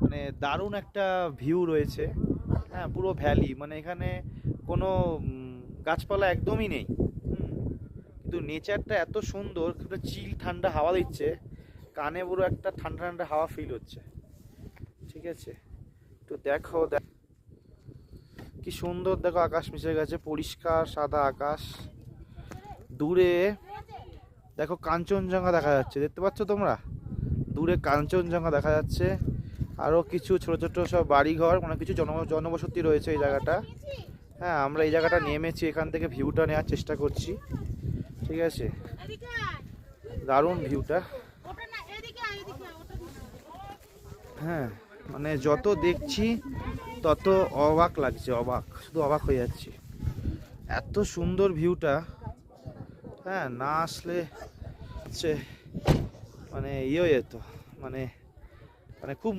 মানে দারুণ একটা ভিউ রয়েছে। হ্যাঁ, পুরো ভ্যালি, মানে এখানে কোনো গাছপালা একদমই নেই। হুম, কিন্তু নেচারটা এত সুন্দর, একটা চিল ঠান্ডা হাওয়া দিচ্ছে, কানে পুরো একটা ঠান্ডা ঠান্ডা হাওয়া ফিল হচ্ছে। ঠিক আছে, তো দেখো কি সুন্দর, দেখো আকাশ মিশে গেছে, পরিষ্কার সাদা আকাশ। দূরে দেখো কাঞ্চনজঙ্ঘা দেখা যাচ্ছে, দেখতে পাচ্ছ তোমরা? দূরে কাঞ্চনজঙ্ঘা দেখা যাচ্ছে। আরও কিছু ছোট ছোট সব বাড়িঘর, মানে কিছু জনবসতি রয়েছে এই জায়গাটা। হ্যাঁ, আমরা এই জায়গাটা নেমেছি, এখান থেকে ভিউটা নেওয়ার চেষ্টা করছি। ঠিক আছে, দারুণ ভিউটা। হ্যাঁ, মানে যত দেখছি তত অবাক লাগছে, অবাক, শুধু অবাক হয়ে যাচ্ছি, এত সুন্দর ভিউটা। হ্যাঁ, না আসলে হচ্ছে মানে ইয়ে হয়ে যেত, মানে মানে খুব